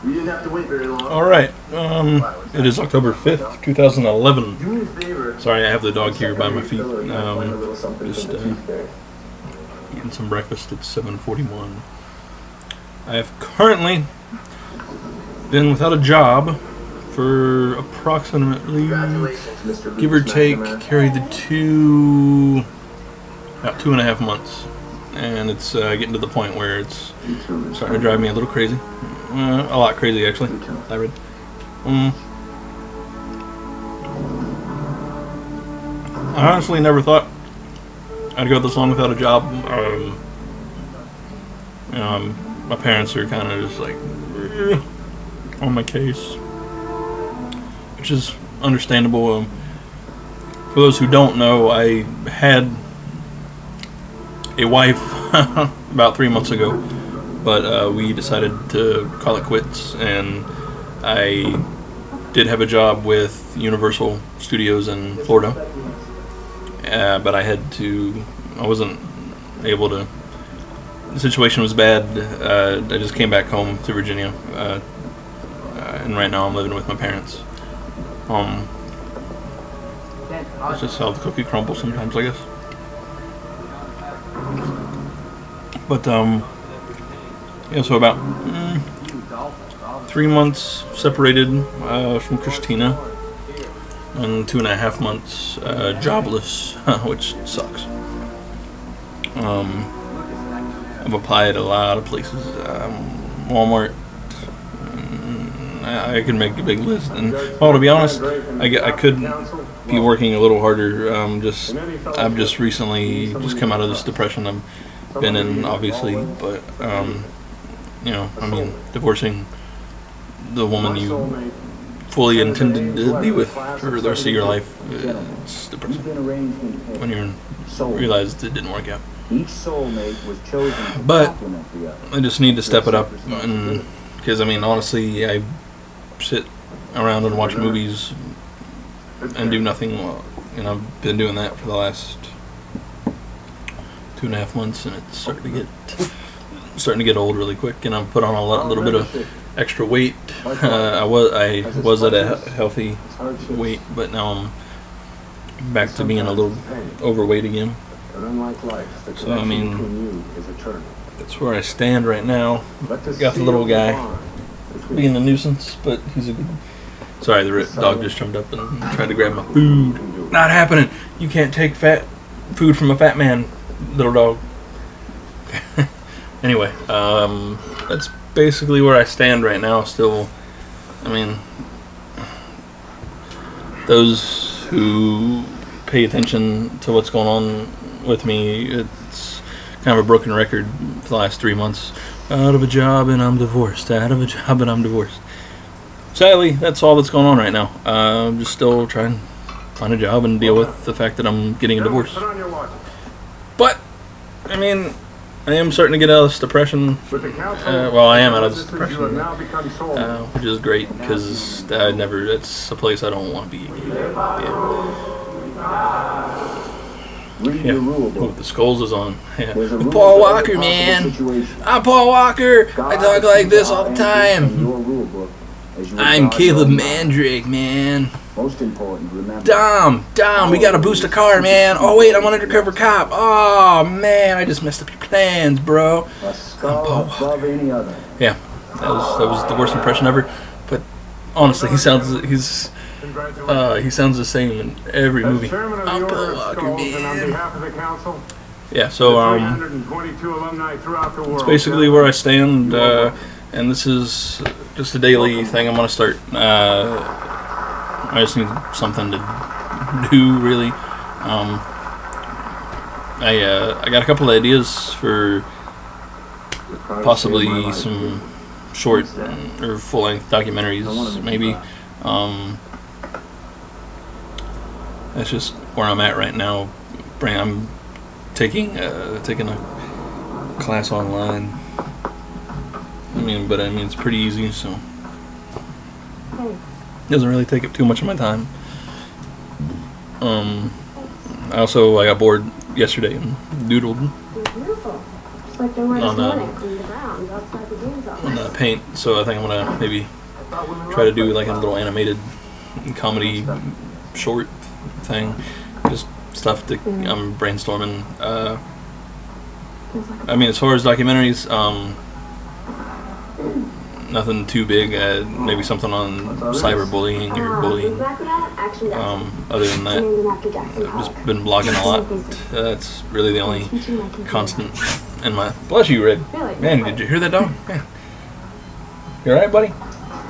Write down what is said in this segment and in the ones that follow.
You didn't have to wait very long. Alright, it is October 5th, 2011. Sorry, I have the dog here by my feet. Just eating some breakfast at 7:41. I have currently been without a job for approximately, give or take, carried the about 2.5 months. And it's getting to the point where it's starting to drive me a little crazy. A lot crazy, actually. I read. I honestly never thought I'd go this long without a job. My parents are kind of just like on my case, which is understandable. For those who don't know, I had a wife about 3 months ago, but we decided to call it quits, and I did have a job with Universal Studios in Florida, but I wasn't able to, the situation was bad. I just came back home to Virginia, and right now I'm living with my parents. It's just how the cookie crumbles sometimes, I guess. But yeah, so about 3 months separated from Christina, and 2.5 months jobless, which sucks. I've applied a lot of places, Walmart. I could make a big list, and well, to be honest, I could be working a little harder. I've just recently come out of this depression I've been in, obviously, but you know, I mean, divorcing the woman you fully intended to be with for the rest of your life, it's depressing when you realize it didn't work out. But I just need to step it up, and because I mean, honestly, I sit around and watch movies and do nothing. And I've been doing that for the last 2.5 months, and it's starting to get old really quick. And I've put on a little bit of extra weight. I was at a healthy weight, but now I'm back to being a little overweight again. So I mean, that's where I stand right now. Got the little guy being a nuisance, but he's a good. Sorry, the dog just jumped up and tried to grab my food. Not happening. You can't take food from a fat man, little dog. Anyway, that's basically where I stand right now. Still, I mean, those who pay attention to what's going on with me, it's kind of a broken record for the last 3 months. Out of a job and I'm divorced. Out of a job and I'm divorced. Sadly, that's all that's going on right now. I'm just still trying to find a job and deal with the fact that I'm getting a divorce. But, I mean, I am starting to get out of this depression. Well, I am out of this depression, which is great, because it's a place I don't want to be again. Yeah. Oh, the Skulls is on. Yeah. I'm Paul Walker, man. I'm Paul Walker. I talk like this all the time. I'm Caleb Mandrake, man. Dom, we gotta boost a car, man. Oh wait, I'm an undercover cop. Oh man, I just messed up your plans, bro. I'm Paul Walker. Yeah, that was the worst impression ever. But honestly, he sounds the same in every movie. I'm Paul Walker, man. Yeah, so it's basically where I stand, and this is just a daily thing I'm gonna start. I just need something to do, really. I got a couple of ideas for possibly some short or full-length documentaries, maybe. That's just where I'm at right now. I'm taking a class online. I mean, it's pretty easy, so it doesn't really take up too much of my time. I got bored yesterday and doodled. on Paint, so I think I'm gonna maybe try to do like a little animated comedy short thing, just stuff that I'm brainstorming. I mean, as far as documentaries, nothing too big. Maybe something on cyberbullying or bullying. Other than that, I've just been blogging a lot. That's really the only constant in my. Bless you, Red. Man, did you hear that dog? Man. You alright, buddy?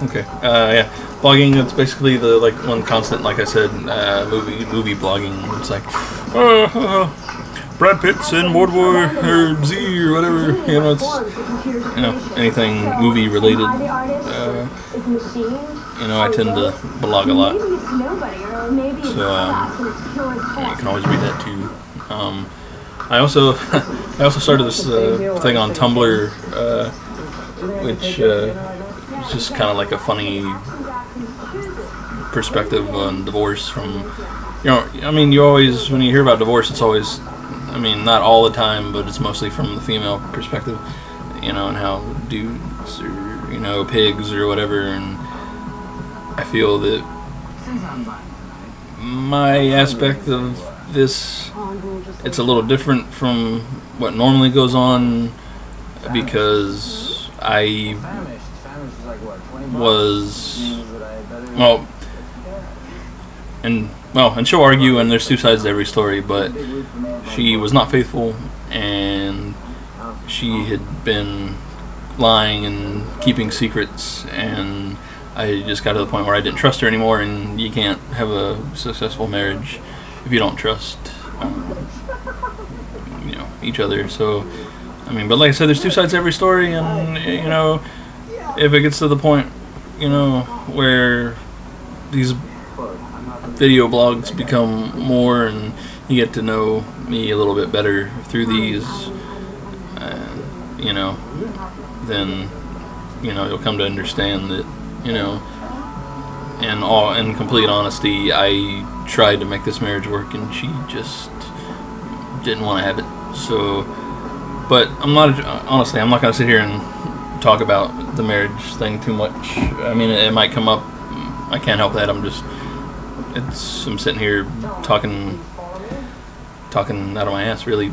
Okay. Yeah. Blogging. It's basically the one constant. Like I said, movie blogging. It's like, Brad Pitt's in World War Z or whatever. You know, it's anything movie related. You know, I tend to blog a lot, so you can always read that too. I also started this thing on Tumblr, which is just kind of like a funny perspective on divorce from, you know, I mean, you always, when you hear about divorce, it's always, I mean, not all the time, but it's mostly from the female perspective, you know, and how dudes are, you know, pigs or whatever, and I feel that my aspect of this, it's a little different from what normally goes on, because I was, and she'll argue, and there's two sides to every story, but she was not faithful, and she had been lying and keeping secrets, and I just got to the point where I didn't trust her anymore, and you can't have a successful marriage if you don't trust you know, each other. So I mean, but like I said, there's two sides to every story, and you know, if it gets to the point, you know, where these video blogs become more, and you get to know me a little bit better through these, you know, then, you know, you'll come to understand that, you know, in complete honesty, I tried to make this marriage work, and she just didn't want to have it. So, but I'm not going to sit here and talk about the marriage thing too much. I mean, it might come up. I can't help that. I'm sitting here talking out of my ass, really.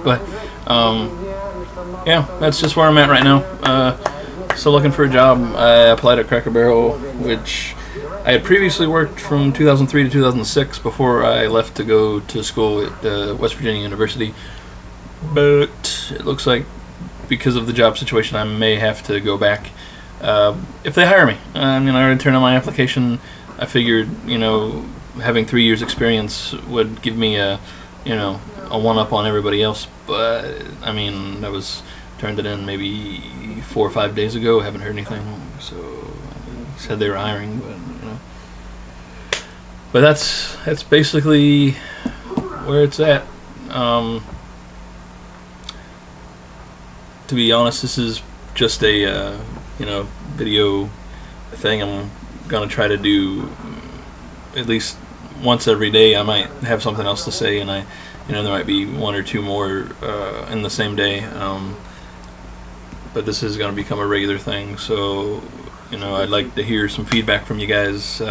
But yeah, that's just where I'm at right now. Still looking for a job. I applied at Cracker Barrel, which I had previously worked from 2003 to 2006 before I left to go to school at West Virginia University. But it looks like, because of the job situation, I may have to go back if they hire me. I mean, I already turned in my application. I figured, you know, having 3 years experience would give me a, you know, a one-up on everybody else. But I mean, that was turned it in maybe 4 or 5 days ago. Haven't heard anything. So said they were hiring, but you know. But that's basically where it's at. To be honest, this is just a you know, video thing. I'm gonna try to do at least once every day. I might have something else to say, and you know, there might be 1 or 2 more in the same day. But this is gonna become a regular thing. So, you know, I'd like to hear some feedback from you guys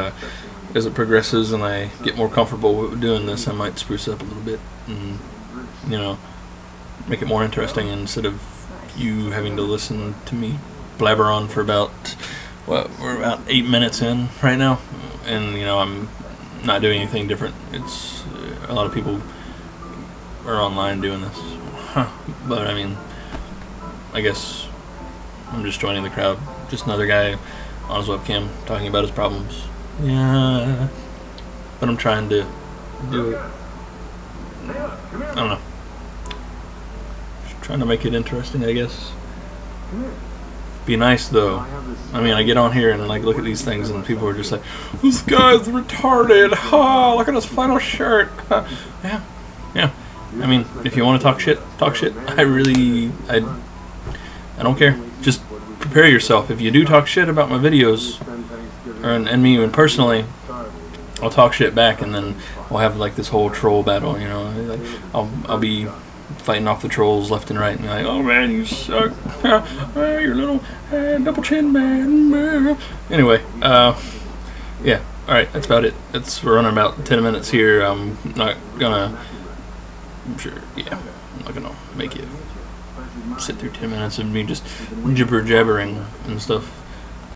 as it progresses, and I get more comfortable with doing this. I might spruce up a little bit, and you know, make it more interesting instead of you having to listen to me blabber on for about, what, we're about 8 minutes in right now, and you know, I'm not doing anything different. It's a lot of people are online doing this, but I mean, I guess I'm just joining the crowd, just another guy on his webcam talking about his problems. Yeah, but I'm trying to do it. I don't know. Just trying to make it interesting, I guess. Be nice though. I mean, I get on here and like look at these things, and people are just like, "This guy's retarded. Ha! Look at his flannel shirt." Yeah, yeah. I mean, if you want to talk shit, talk shit. I don't care. Just prepare yourself. If you do talk shit about my videos, and me and personally, I'll talk shit back, and then we'll have like this whole troll battle. You know, like I'll be fighting off the trolls left and right, and like, oh man, you suck, you're little double chin man. Anyway, yeah, all right, that's about it. We're running about 10 minutes here. I'm not gonna make you sit through 10 minutes of me just jibber jabbering and stuff.